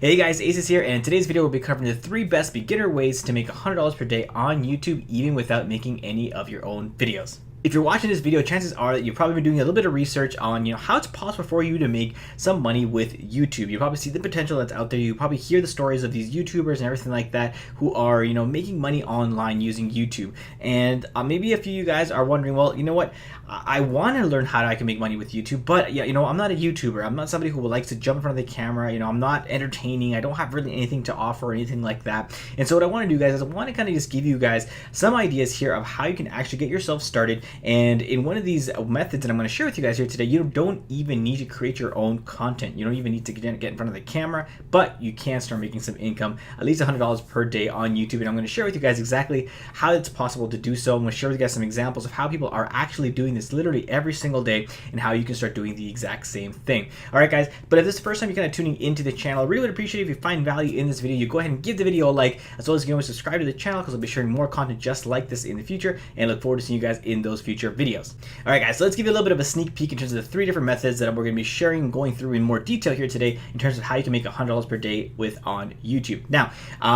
Hey guys, Aces here, and in today's video we'll be covering the 3 best beginner ways to make $100 per day on YouTube even without making any of your own videos. If you're watching this video, chances are that you've probably been doing a little bit of research on how it's possible for you to make some money with YouTube. You probably see the potential that's out there. You probably hear the stories of these YouTubers and everything like that who are making money online using YouTube. And maybe a few of you guys are wondering, well, you know what? I want to learn how I can make money with YouTube, but I'm not a YouTuber. I'm not somebody who likes to jump in front of the camera. I'm not entertaining. I don't have really anything to offer or anything like that. And so what I want to do, guys, is I want to kind of just give you guys some ideas here of how you can actually get yourself started. And in one of these methods that I'm going to share with you guys here today, you don't even need to create your own content. You don't even need to get in front of the camera, but you can start making some income, at least $100 per day on YouTube. And I'm going to share with you guys exactly how it's possible to do so. I'm going to share with you guys some examples of how people are actually doing this literally every single day and how you can start doing the exact same thing. All right, guys, but if this is the first time you're kind of tuning into the channel, I really would appreciate if you find value in this video, you go ahead and give the video a like, as well as you can always subscribe to the channel because I'll be sharing more content just like this in the future, and look forward to seeing you guys in those future videos. All right, guys, so let's give you a little bit of a sneak peek in terms of the 3 different methods that we're going to be sharing and going through in more detail here today in terms of how you can make $100 per day on YouTube. Now,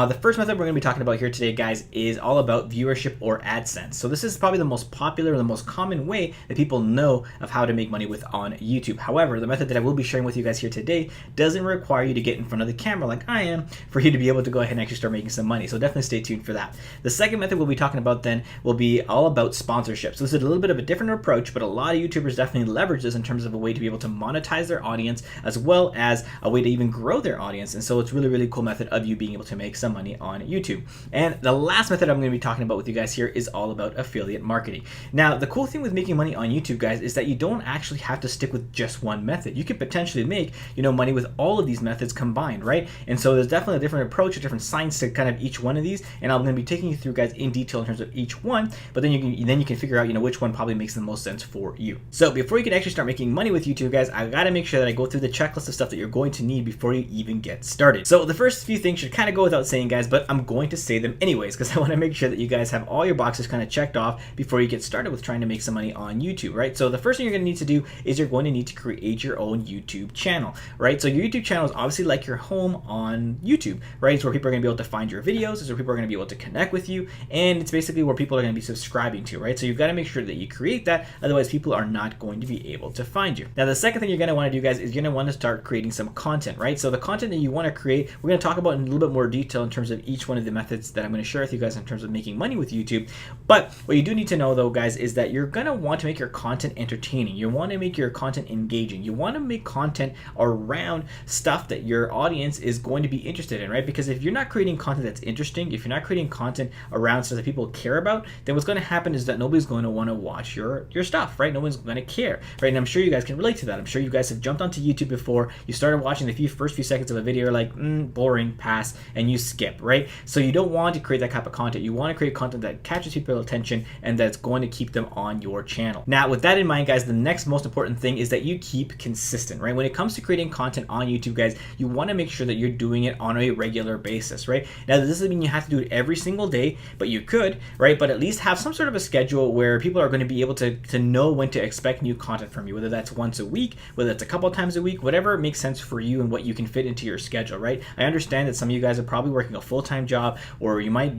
the first method we're going to be talking about here today, guys, is all about viewership or Ad Sense. So this is probably the most popular and the most common way that people know of how to make money on YouTube. However, the method that I will be sharing with you guys here today doesn't require you to get in front of the camera like I am for you to be able to go ahead and actually start making some money. So definitely stay tuned for that. The second method we'll be talking about then will be all about sponsorships. So this is a little bit of a different approach, but a lot of YouTubers definitely leverage this in terms of a way to be able to monetize their audience as well as a way to even grow their audience. And so it's really, really cool method of you being able to make some money on YouTube. And the last method I'm going to be talking about with you guys here is all about affiliate marketing. Now, the cool thing with making money on YouTube, guys, is that you don't actually have to stick with just one method. You could potentially make, money with all of these methods combined, right? And so there's definitely a different approach, a different science to kind of each one of these, and I'm going to be taking you through, guys, in detail in terms of each one, but then you can figure out, which one probably makes the most sense for you. So before you can actually start making money with YouTube, guys, I got to make sure that I go through the checklist of stuff that you're going to need before you even get started. So the first few things should kind of go without saying, guys, but I'm going to say them anyways because I want to make sure that you guys have all your boxes kind of checked off before you get started with trying to make some money on YouTube, right? So the first thing you're going to need to do is you're going to need to create your own YouTube channel, right? So your YouTube channel is obviously like your home on YouTube, right? It's where people are going to be able to find your videos. It's where people are going to be able to connect with you, and it's basically where people are going to be subscribing to, right? So you've got to make sure that you create that, otherwise people are not going to be able to find you. Now, the second thing you're going to want to do, guys, is you're going to want to start creating some content, right? So the content that you want to create, we're going to talk about in a little bit more detail in terms of each one of the methods that I'm going to share with you guys in terms of making money with YouTube. But what you do need to know, though, guys, is that you're going to want to make your content entertaining. You want to make your content engaging. You want to make content around stuff that your audience is going to be interested in, right? Because if you're not creating content that's interesting, if you're not creating content around stuff that people care about, then what's going to happen is that nobody's going to want to watch your stuff, right? No one's going to care, right? And I'm sure you guys can relate to that. I'm sure you guys have jumped onto YouTube before. You started watching the first few seconds of a video, you're like, boring, pass, and you skip, right? So you don't want to create that type of content. You want to create content that catches people's attention and that's going to keep them on your channel. Now, with that in mind, guys, the next most important thing is that you keep consistent, right? When it comes to creating content on YouTube, guys, you want to make sure that you're doing it on a regular basis, right? Now, this doesn't mean you have to do it every single day, but you could, right? But at least have some sort of a schedule where people are going to be able to know when to expect new content from you, whether that's once a week, whether it's a couple of times a week, whatever makes sense for you and what you can fit into your schedule, right? I understand that some of you guys are probably working a full-time job, or you might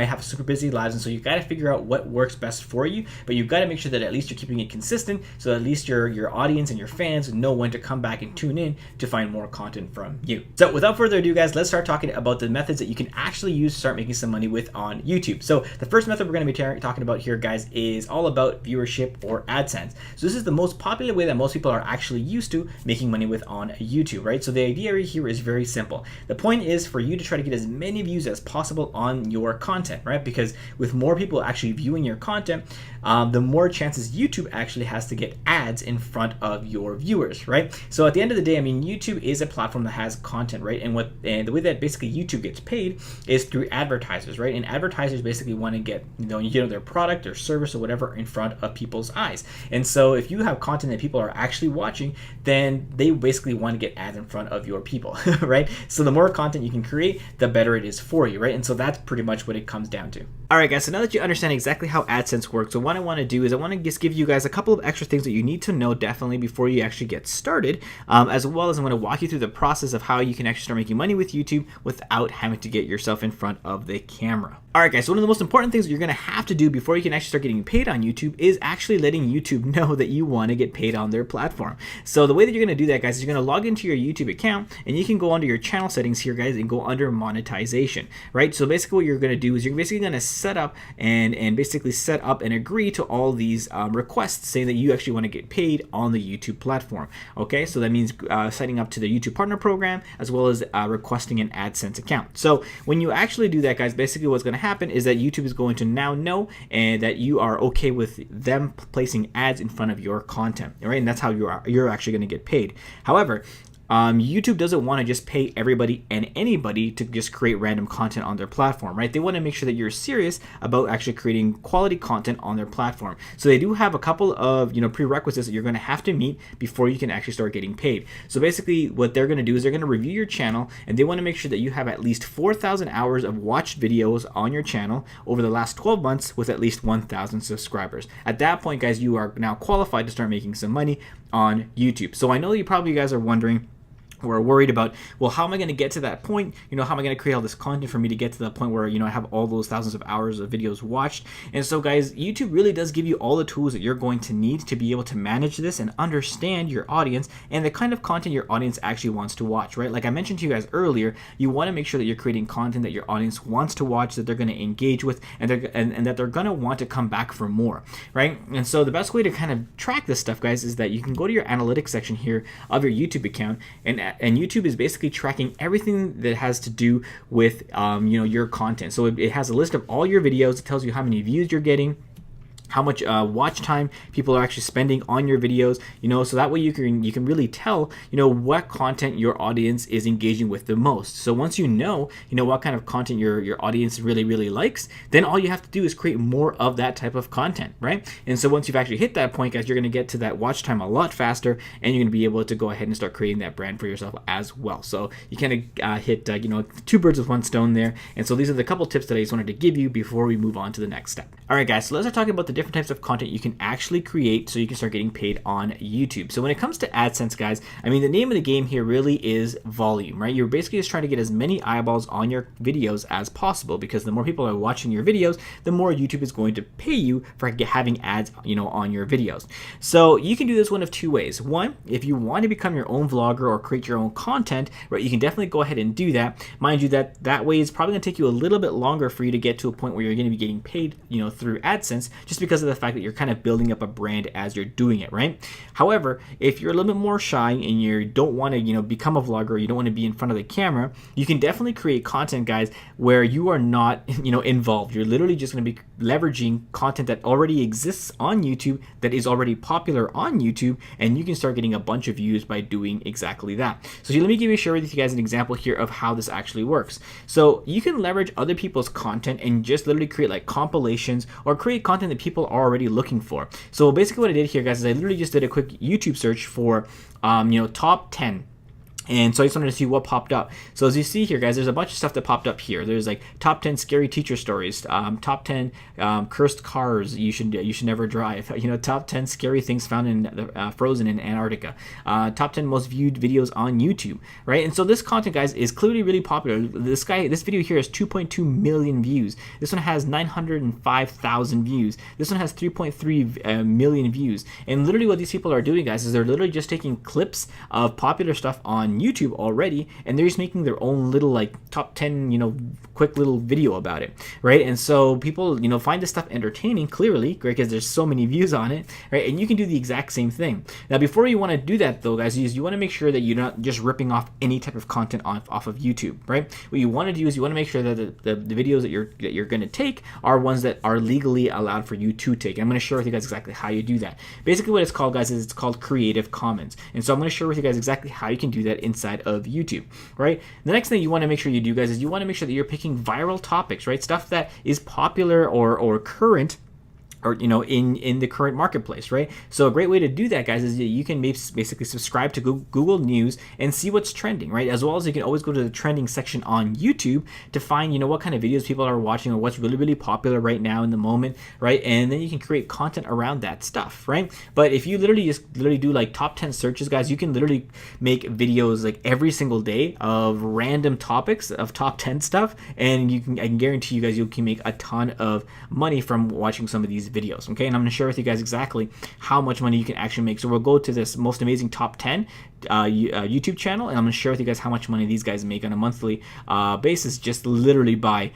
have super busy lives, and so you've got to figure out what works best for you, but you've got to make sure that at least you're keeping it consistent so that at least your audience and your fans know when to come back and tune in to find more content from you. So without further ado, guys, let's start talking about the methods that you can actually use to start making some money with on YouTube. So the first method we're going to be talking about here, guys, is all about viewership or Ad Sense. So this is the most popular way that most people are actually used to making money with on YouTube, right? So the idea right here is very simple. The point is for you to try to get as many views as possible on your content, right? Because with more people actually viewing your content, the more chances YouTube actually has to get ads in front of your viewers, right? So at the end of the day, I mean, YouTube is a platform that has content, right? And the way that basically YouTube gets paid is through advertisers, right? And advertisers basically want to get their product or service or whatever camera in front of people's eyes. And so if you have content that people are actually watching, then they basically want to get ads in front of your people, right? So the more content you can create, the better it is for you, right? And so that's pretty much what it comes down to. All right, guys, so now that you understand exactly how AdSense works, so what I want to do is I want to just give you guys a couple of extra things that you need to know definitely before you actually get started, as well as I'm going to walk you through the process of how you can actually start making money with YouTube without having to get yourself in front of the camera. All right, guys, so one of the most important things that you're going to have to do before you can actually start getting paid on YouTube is actually letting YouTube know that you want to get paid on their platform. So the way that you're going to do that, guys, is you're going to log into your YouTube account, and you can go under your channel settings here, guys, and go under monetization, right? So basically what you're going to do is you're basically going to set up and basically set up and agree to all these requests saying that you actually want to get paid on the YouTube platform. Okay, so that means signing up to the YouTube Partner Program, as well as requesting an AdSense account. So when you actually do that, guys, basically what's going to happen is that YouTube is going to now know and that you are okay with them placing ads in front of your content, right? And that's how you're actually going to get paid. However, YouTube doesn't want to just pay everybody and anybody to just create random content on their platform, right? They want to make sure that you're serious about actually creating quality content on their platform. So they do have a couple of prerequisites that you're going to have to meet before you can actually start getting paid. So basically what they're going to do is they're going to review your channel, and they want to make sure that you have at least 4,000 hours of watched videos on your channel over the last 12 months with at least 1,000 subscribers. At that point, guys, you are now qualified to start making some money on YouTube. So I know you guys are wondering, or worried about, well, how am I going to get to that point? How am I going to create all this content for me to get to the point where, I have all those thousands of hours of videos watched? And so, guys, YouTube really does give you all the tools that you're going to need to be able to manage this and understand your audience and the kind of content your audience actually wants to watch, right? Like I mentioned to you guys earlier, you want to make sure that you're creating content that your audience wants to watch, that they're going to engage with, and that they're going to want to come back for more, right? And so the best way to kind of track this stuff, guys, is that you can go to your analytics section here of your YouTube account, and YouTube is basically tracking everything that has to do with your content. So it has a list of all your videos. It tells you how many views you're getting, how much watch time people are actually spending on your videos, so that way you can really tell, what content your audience is engaging with the most. So once you know what kind of content your audience really likes, then all you have to do is create more of that type of content, right? And so once you've actually hit that point, guys, you're going to get to that watch time a lot faster, and you're going to be able to go ahead and start creating that brand for yourself as well. So you kind of hit two birds with one stone there. And so these are the couple tips that I just wanted to give you before we move on to the next step. All right, guys, so let's start talking about the different types of content you can actually create so you can start getting paid on YouTube. So when it comes to AdSense, guys, I mean, the name of the game here really is volume, right? You're basically just trying to get as many eyeballs on your videos as possible, because the more people are watching your videos, the more YouTube is going to pay you for having ads, on your videos. So you can do this one of two ways. One, if you want to become your own vlogger or create your own content, right, you can definitely go ahead and do that. Mind you, that way is probably going to take you a little bit longer for you to get to a point where you're going to be getting paid, through AdSense, just because of the fact that you're kind of building up a brand as you're doing it, right? However, if you're a little bit more shy and you don't want to, become a vlogger, you don't want to be in front of the camera, you can definitely create content, guys, where you are not, involved. You're literally just going to be leveraging content that already exists on YouTube, that is already popular on YouTube, and you can start getting a bunch of views by doing exactly that. So let me share with you guys an example here of how this actually works. So you can leverage other people's content and just literally create like compilations or create content that people are already looking for. So basically what I did here, guys, is I literally just did a quick YouTube search for top 10. And so I just wanted to see what popped up. So as you see here, guys, there's a bunch of stuff that popped up here. There's like top 10 scary teacher stories, top 10 cursed cars you should never drive, top 10 scary things found in frozen in Antarctica, top 10 most viewed videos on YouTube, right? And so this content, guys, is clearly really popular. This video here has 2.2 million views. This one has 905,000 views. This one has 3.3 million views. And literally what these people are doing, guys, is they're literally just taking clips of popular stuff on YouTube already, and they're just making their own little like top 10 quick little video about it, right? And so people find this stuff entertaining, clearly, great, because there's so many views on it, right? And you can do the exact same thing. Now before you want to do that though, guys, you want to make sure that you're not just ripping off any type of content off of YouTube, right? What you want to do is you want to make sure that the videos that you're going to take are ones that are legally allowed for you to take. And I'm going to share with you guys exactly how you do that. Basically what it's called, guys, is it's called Creative Commons. And so I'm going to share with you guys exactly how you can do that inside of YouTube, right? The next thing you want to make sure you do, guys, is you want to make sure that you're picking viral topics, right? Stuff that is popular or current or in the current marketplace, right? So a great way to do that, guys, is you can basically subscribe to Google News and see what's trending, right? As well as you can always go to the trending section on YouTube to find what kind of videos people are watching or what's really popular right now in the moment, right? And then you can create content around that stuff, right? But if you literally do like top 10 searches, guys, you can literally make videos like every single day of random topics of top 10 stuff, and I can guarantee you guys you can make a ton of money from watching some of these videos, okay? And I'm going to share with you guys exactly how much money you can actually make. So we'll go to this most amazing top 10 YouTube channel, and I'm going to share with you guys how much money these guys make on a monthly basis just literally by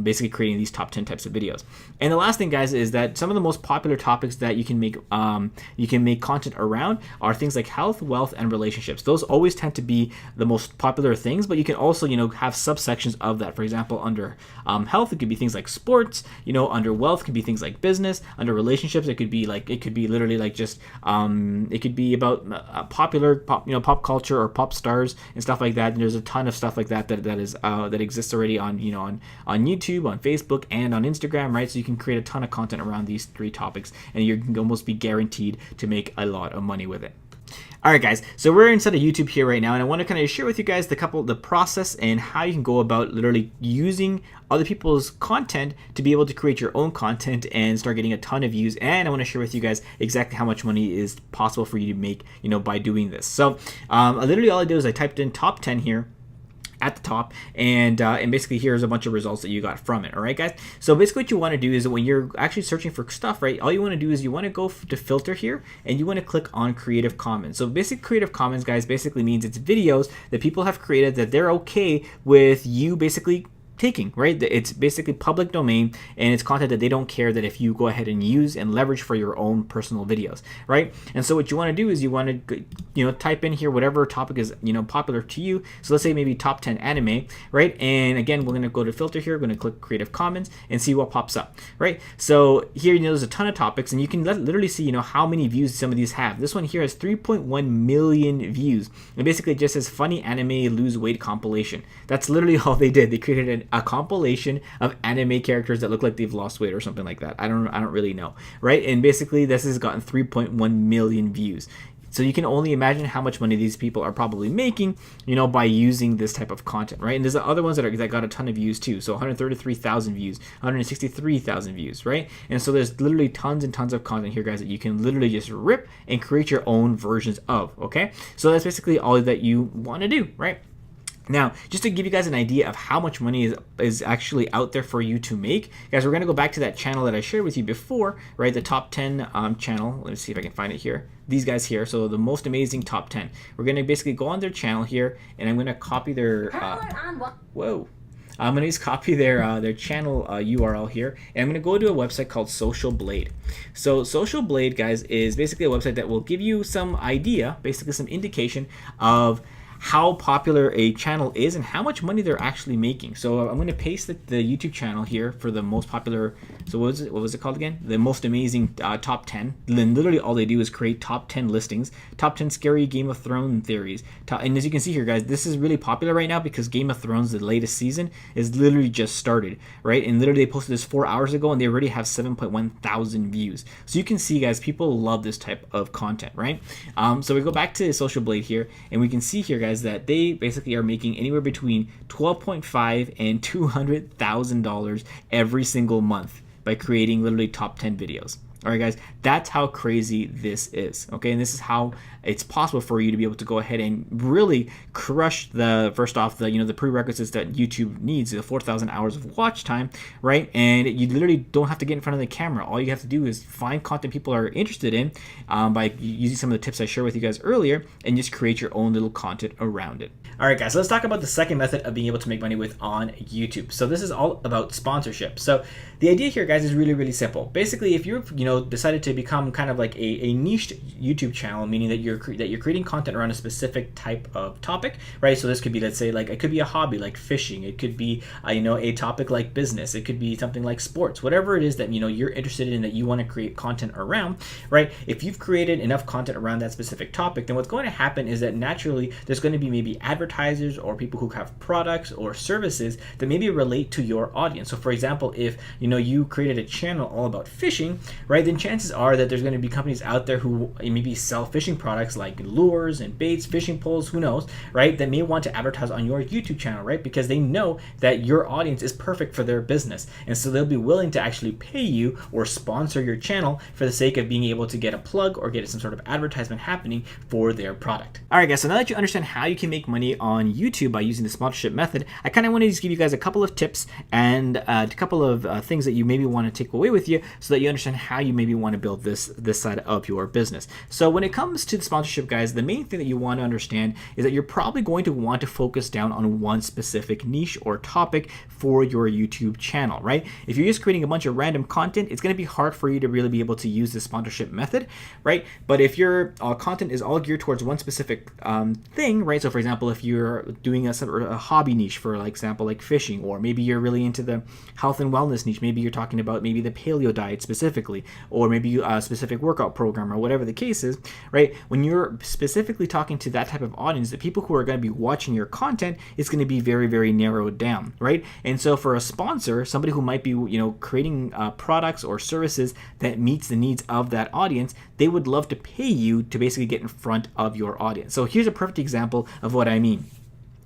basically creating these top 10 types of videos. And the last thing, guys, is that some of the most popular topics that you can make content around are things like health, wealth, and relationships. Those always tend to be the most popular things, but you can also have subsections of that. For example, under health, it could be things like sports. Under wealth, it could be things like business. Under relationships, it could be literally like just it could be about popular pop culture or pop stars and stuff like that. And there's a ton of stuff like that exists already on YouTube, on Facebook, and on Instagram, right? So you can create a ton of content around these three topics, and you can almost be guaranteed to make a lot of money with it. All right, guys, so we're inside of YouTube here right now, and I want to kind of share with you guys the process and how you can go about literally using other people's content to be able to create your own content and start getting a ton of views. And I want to share with you guys exactly how much money is possible for you to make, by doing this. So literally all I did is I typed in top 10 here at the top, and basically here's a bunch of results that you got from it. All right, guys, so basically what you want to do is when you're actually searching for stuff, right, all you want to do is you want to go to filter here, and you want to click on Creative Commons. So basic Creative Commons, guys, basically means it's videos that people have created that they're okay with you basically taking, right? It's basically public domain, and it's content that they don't care that if you go ahead and use and leverage for your own personal videos, right? And so what you want to do is you want to type in here whatever topic is popular to you. So let's say maybe top 10 anime, right? And again, we're going to go to filter here, we're going to click Creative Commons and see what pops up, right? So here there's a ton of topics, and you can literally see how many views some of these have. This one here has 3.1 million views, and basically it just says funny anime lose weight compilation. That's literally all they did. They created a compilation of anime characters that look like they've lost weight or something like that. I don't really know, right? And basically this has gotten 3.1 million views. So you can only imagine how much money these people are probably making, by using this type of content, right? And there's other ones that got a ton of views too. So 133,000 views, 163,000 views, right? And so there's literally tons and tons of content here, guys, that you can literally just rip and create your own versions of, okay? So that's basically all that you want to do, right? Now, just to give you guys an idea of how much money is actually out there for you to make, guys, we're going to go back to that channel that I shared with you before, right? The top 10 channel. Let me see if I can find it here. These guys here. So the most amazing top 10. We're going to basically go on their channel here, and I'm going to copy their... whoa. I'm going to just copy their channel URL here, and I'm going to go to a website called Social Blade. So Social Blade, guys, is basically a website that will give you some idea, basically some indication of how popular a channel is and how much money they're actually making. So I'm going to paste the YouTube channel here for the most popular. So what was it called again? The most amazing top 10. Then literally all they do is create top 10 listings, top 10 scary Game of Thrones theories. And as you can see here, guys, this is really popular right now because Game of Thrones, the latest season, is literally just started, right? And literally they posted this 4 hours ago, and they already have 7.1 thousand views. So you can see, guys, people love this type of content, right? So we go back to Social Blade here, and we can see here, guys, that they basically are making anywhere between $12.5 and $200,000 every single month by creating literally top 10 videos. All right, guys, that's how crazy this is, okay? And this is how it's possible for you to be able to go ahead and really crush the prerequisites that YouTube needs, the 4,000 hours of watch time, right? And you literally don't have to get in front of the camera. All you have to do is find content people are interested in by using some of the tips I shared with you guys earlier, and just create your own little content around it. All right, guys, so let's talk about the second method of being able to make money with on YouTube. So this is all about sponsorship. So the idea here, guys, is really, really simple. Basically, if you're decided to become kind of like a niched YouTube channel, meaning that you're creating content around a specific type of topic, right? So this could be, let's say, like, it could be a hobby like fishing, it could be a topic like business, it could be something like sports, whatever it is that you're interested in, that you want to create content around, right? If you've created enough content around that specific topic, then what's going to happen is that naturally there's going to be maybe advertisers or people who have products or services that maybe relate to your audience. So for example, if you created a channel all about fishing, right, then chances are that there's going to be companies out there who maybe sell fishing products like lures and baits, fishing poles, who knows, right, that may want to advertise on your YouTube channel, right, because they know that your audience is perfect for their business, and so they'll be willing to actually pay you or sponsor your channel for the sake of being able to get a plug or get some sort of advertisement happening for their product. All right, guys, so now that you understand how you can make money on YouTube by using the sponsorship method, I kind of want to just give you guys a couple of tips and a couple of things that you maybe want to take away with you so that you understand how you maybe want to build this side of your business. So when it comes to the sponsorship, guys, the main thing that you want to understand is that you're probably going to want to focus down on one specific niche or topic for your YouTube channel, right? If you're just creating a bunch of random content, it's going to be hard for you to really be able to use the sponsorship method, right? But if your content is all geared towards one specific thing, right? So for example, if you're doing a hobby niche, for example, like fishing, or maybe you're really into the health and wellness niche, maybe you're talking about maybe the paleo diet specifically, or maybe a specific workout program, or whatever the case is, right? When you're specifically talking to that type of audience, the people who are going to be watching your content, it's going to be very, very narrowed down, right? And so for a sponsor, somebody who might be, creating products or services that meets the needs of that audience, they would love to pay you to basically get in front of your audience. So here's a perfect example of what I mean.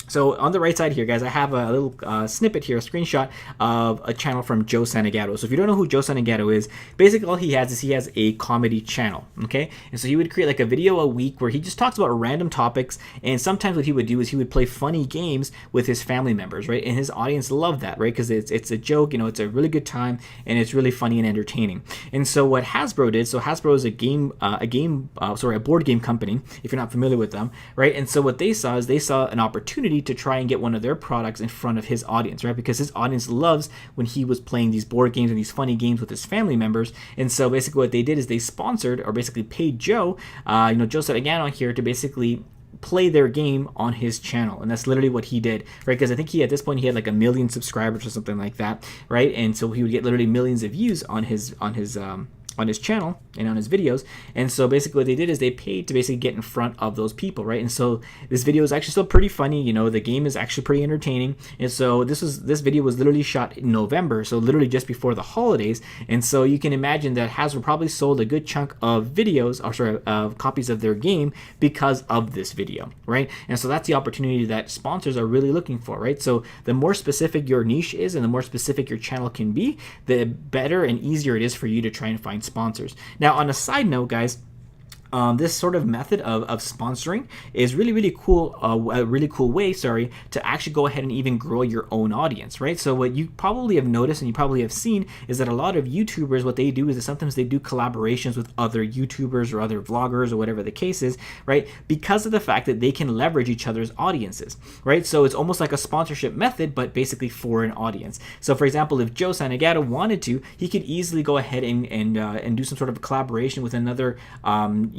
So on the right side here, guys, I have a little snippet here, a screenshot of a channel from Joe Santagato. So if you don't know who Joe Santagato is, basically all he has a comedy channel, okay? And so he would create like a video a week where he just talks about random topics, and sometimes what he would do is he would play funny games with his family members, right? And his audience loved that, right? Because it's a joke, it's a really good time, and it's really funny and entertaining. And so what Hasbro did, so Hasbro is a board game company, if you're not familiar with them, right? And so what they saw is they saw an opportunity to try and get one of their products in front of his audience, right? Because his audience loves when he was playing these board games and these funny games with his family members. And so basically what they did is they sponsored, or basically paid Joe, Joe Santagato here, to basically play their game on his channel. And that's literally what he did, right? Because I think at this point he had like 1 million subscribers or something like that, right? And so he would get literally millions of views on his channel and on his videos. And so basically what they did is they paid to basically get in front of those people, right? And so this video is actually still pretty funny. The game is actually pretty entertaining. And so this video was literally shot in November, so literally just before the holidays. And so you can imagine that Hasbro probably sold a good chunk of copies of their game because of this video, right? And so that's the opportunity that sponsors are really looking for, right? So the more specific your niche is and the more specific your channel can be, the better and easier it is for you to try and find sponsors. Now, on a side note, guys, this sort of method of sponsoring is really, really cool, a really cool way, to actually go ahead and even grow your own audience, right? So what you probably have noticed and you probably have seen is that a lot of YouTubers, what they do is that sometimes they do collaborations with other YouTubers or other vloggers or whatever the case is, right? Because of the fact that they can leverage each other's audiences, right? So it's almost like a sponsorship method, but basically for an audience. So for example, if Joe Santagato wanted to, he could easily go ahead and do some sort of a collaboration with another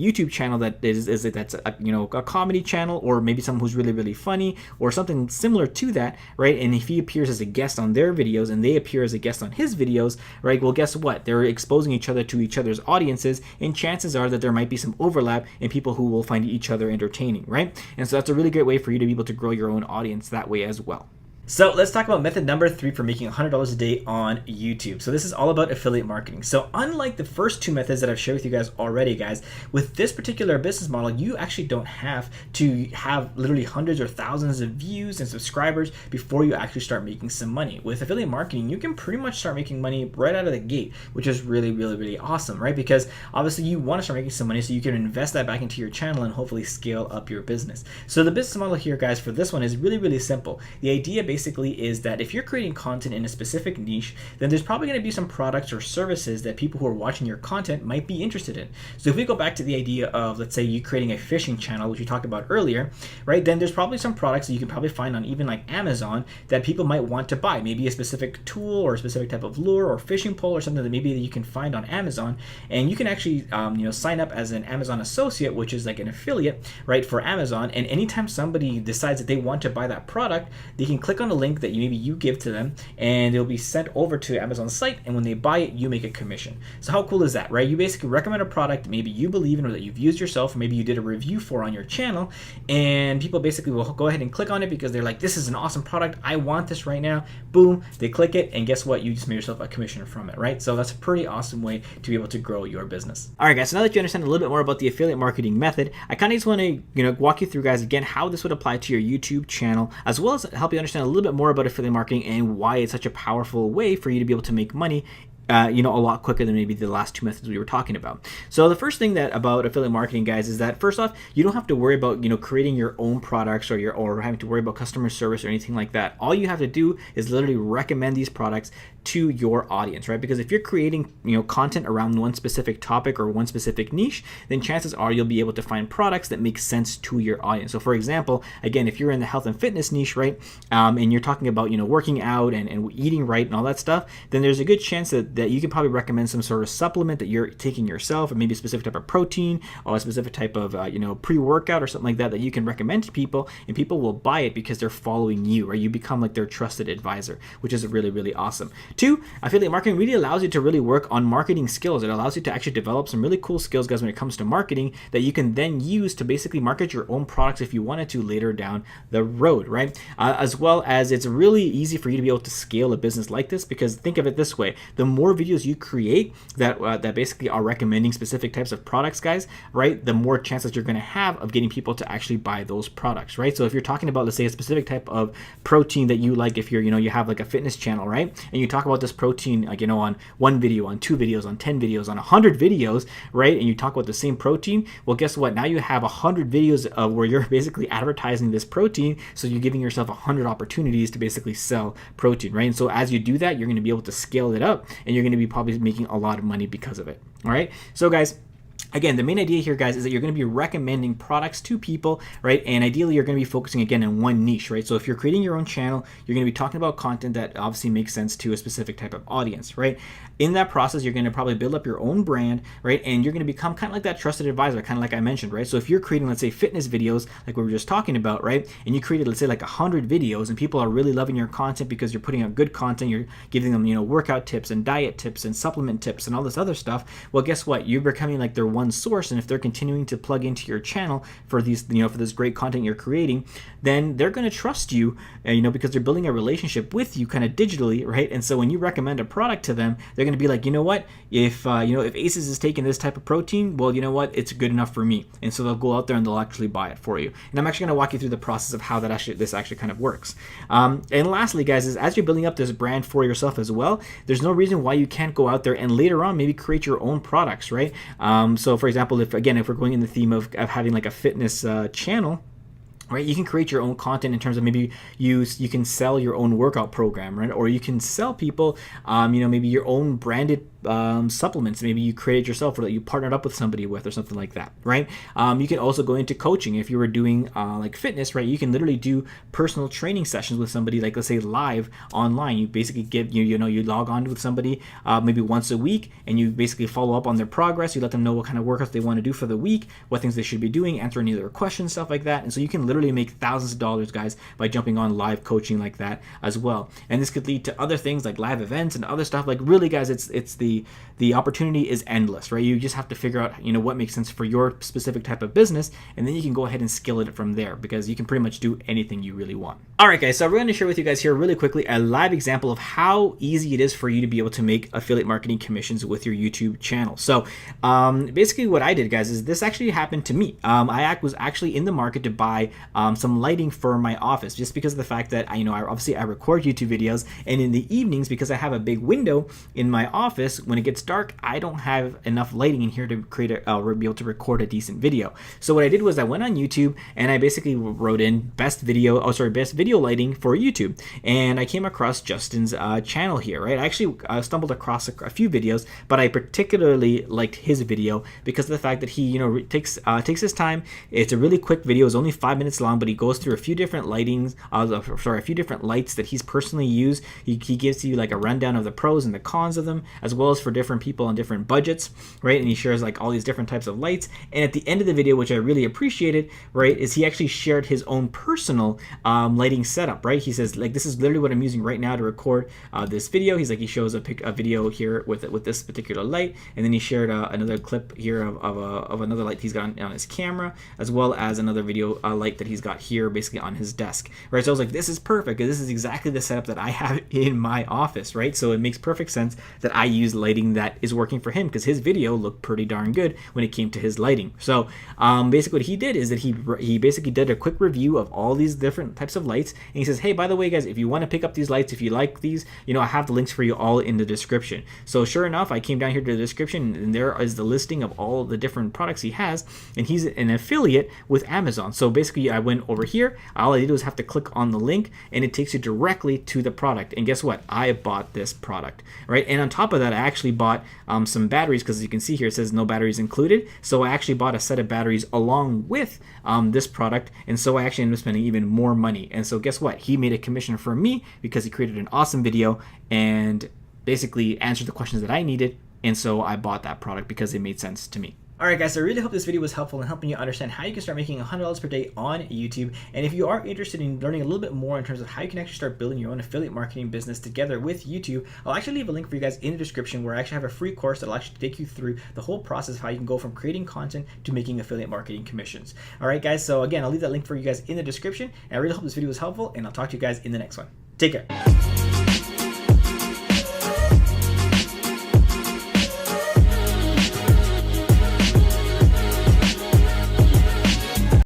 YouTube channel that's a comedy channel, or maybe someone who's really, really funny, or something similar to that, right? And if he appears as a guest on their videos and they appear as a guest on his videos, right? Well, guess what? They're exposing each other to each other's audiences, and chances are that there might be some overlap in people who will find each other entertaining, right? And so that's a really great way for you to be able to grow your own audience that way as well. So let's talk about method number 3 for making $100 a day on YouTube. So this is all about affiliate marketing. So unlike the first 2 methods that I've shared with you guys already, guys, with this particular business model, you actually don't have to have literally hundreds or thousands of views and subscribers before you actually start making some money. With affiliate marketing, you can pretty much start making money right out of the gate, which is really, really, really awesome, right? Because obviously you want to start making some money so you can invest that back into your channel and hopefully scale up your business. So the business model here, guys, for this one is really, really simple. The idea basically is that if you're creating content in a specific niche, then there's probably going to be some products or services that people who are watching your content might be interested in. So if we go back to the idea of, let's say, you creating a fishing channel, which we talked about earlier, right? Then there's probably some products that you can probably find on even like Amazon that people might want to buy. Maybe a specific tool or a specific type of lure or fishing pole or something that maybe that you can find on Amazon, and you can actually sign up as an Amazon associate, which is like an affiliate, right, for Amazon. And anytime somebody decides that they want to buy that product, they can click on a link that maybe you give to them, and it'll be sent over to Amazon's site, and when they buy it, you make a commission. So how cool is that, right? You basically recommend a product that maybe you believe in or that you've used yourself, or maybe you did a review for on your channel, and people basically will go ahead and click on it because they're like, this is an awesome product, I want this right now. Boom, they click it, and guess what? You just made yourself a commission from it, right? So that's a pretty awesome way to be able to grow your business. All right, guys, so now that you understand a little bit more about the affiliate marketing method, I kind of just want to walk you through, guys, again, how this would apply to your YouTube channel, as well as help you understand a little bit more about affiliate marketing and why it's such a powerful way for you to be able to make money a lot quicker than maybe the last two methods we were talking about. So the first thing that about affiliate marketing, guys, is that first off, you don't have to worry about creating your own products or having to worry about customer service or anything like that. All you have to do is literally recommend these products to your audience, right? Because if you're creating content around one specific topic or one specific niche, then chances are you'll be able to find products that make sense to your audience. So for example, again, if you're in the health and fitness niche, right, and you're talking about working out and eating right and all that stuff, then there's a good chance that you can probably recommend some sort of supplement that you're taking yourself, or maybe a specific type of protein or a specific type of pre-workout or something like that you can recommend to people, and people will buy it because they're following you, or you become like their trusted advisor, which is really, really awesome. Two, affiliate marketing really allows you to really work on marketing skills. It allows you to actually develop some really cool skills, guys, when it comes to marketing that you can then use to basically market your own products if you wanted to later down the road, right? As well as it's really easy for you to be able to scale a business like this, because think of it this way: the more videos you create that basically are recommending specific types of products, guys, right, the more chances you're going to have of getting people to actually buy those products, right? So if you're talking about, let's say, a specific type of protein that you like, if you're you have like a fitness channel, right, and you talk about this protein like on one video, on 2 videos, on 10 videos, on 100 videos, right, and you talk about the same protein, well, guess what? Now you have 100 videos of where you're basically advertising this protein, so you're giving yourself 100 opportunities to basically sell protein, right? And so as you do that, you're going to be able to scale it up, and you're going to be probably making a lot of money because of it. All right, so guys, again, the main idea here, guys, is that you're going to be recommending products to people, right? And ideally, you're going to be focusing, again, on one niche, right? So if you're creating your own channel, you're going to be talking about content that obviously makes sense to a specific type of audience, right? In that process, you're going to probably build up your own brand, right? And you're going to become kind of like that trusted advisor, kind of like I mentioned, right? So if you're creating, let's say, fitness videos, like we were just talking about, right? And you created, let's say, like 100 videos, and people are really loving your content because you're putting out good content, you're giving them, workout tips and diet tips and supplement tips and all this other stuff. Well, guess what? You're becoming like their one source, and if they're continuing to plug into your channel for these, for this great content you're creating, then they're going to trust you, because they're building a relationship with you kind of digitally, right? And so when you recommend a product to them, they're going to be like, if Aces is taking this type of protein, well, it's good enough for me. And so they'll go out there and they'll actually buy it for you. And I'm actually going to walk you through the process of how this actually kind of works. And lastly, guys, is as you're building up this brand for yourself as well, there's no reason why you can't go out there and later on maybe create your own products, right? So for example, if we're going in the theme of having like a fitness channel, right, you can create your own content in terms of maybe you can sell your own workout program, right? Or you can sell people, maybe your own branded supplements. Maybe you created yourself, or that you partnered up with somebody with, or something like that, right? You can also go into coaching. If you were doing like fitness, right, you can literally do personal training sessions with somebody, like let's say live online. You basically give you log on with somebody maybe once a week, and you basically follow up on their progress. You let them know what kind of workouts they want to do for the week, what things they should be doing, answer any of their questions, stuff like that. And so you can literally make thousands of dollars, guys, by jumping on live coaching like that as well. And this could lead to other things like live events and other stuff. Like really, guys, it's the opportunity is endless, right? You just have to figure out what makes sense for your specific type of business, and then you can go ahead and scale it from there, because you can pretty much do anything you really want. All right, guys, so we're going to share with you guys here really quickly a live example of how easy it is for you to be able to make affiliate marketing commissions with your YouTube channel. So basically what I did, guys, is this actually happened to me. I was actually in the market to buy some lighting for my office, just because of the fact that I record YouTube videos, and in the evenings, because I have a big window in my office when it gets dark, I don't have enough lighting in here to create be able to record a decent video. So what I did was I went on YouTube and I basically wrote in best video lighting for YouTube, and I came across Justin's channel here, right? I actually stumbled across a few videos, but I particularly liked his video because of the fact that he, takes his time. It's a really quick video. It's only 5 minutes long, but he goes through a few different a few different lights that he's personally used. He gives you like a rundown of the pros and the cons of them, as well as for different people on different budgets, right? And he shares like all these different types of lights. And at the end of the video, which I really appreciated, right, is he actually shared his own personal lighting setup, right? He says like, this is literally what I'm using right now to record this video. He's like, he shows a video here with this particular light, and then he shared another clip here of another light he's got on his camera, as well as another video light that he's got here basically on his desk, right? So I was like, this is perfect, because this is exactly the setup that I have in my office, right? So it makes perfect sense that I use lighting that is working for him, because his video looked pretty darn good when it came to his lighting. So basically what he did is that he basically did a quick review of all these different types of lights, and he says, hey, by the way, guys, if you want to pick up these lights, if you like these, I have the links for you all in the description. So sure enough, I came down here to the description, and there is the listing of all the different products he has, and he's an affiliate with Amazon. So basically I went over here, all I did was have to click on the link, and it takes you directly to the product. And guess what? I bought this product, right? And on top of that, I actually bought some batteries, because as you can see here, it says no batteries included. So I actually bought a set of batteries along with this product, and so I actually ended up spending even more money. And so guess what? He made a commission for me because he created an awesome video and basically answered the questions that I needed, and so I bought that product because it made sense to me. Alright guys, so I really hope this video was helpful in helping you understand how you can start making $100 per day on YouTube. And if you are interested in learning a little bit more in terms of how you can actually start building your own affiliate marketing business together with YouTube, I'll actually leave a link for you guys in the description where I actually have a free course that'll actually take you through the whole process of how you can go from creating content to making affiliate marketing commissions. Alright guys, so again, I'll leave that link for you guys in the description, and I really hope this video was helpful, and I'll talk to you guys in the next one. Take care.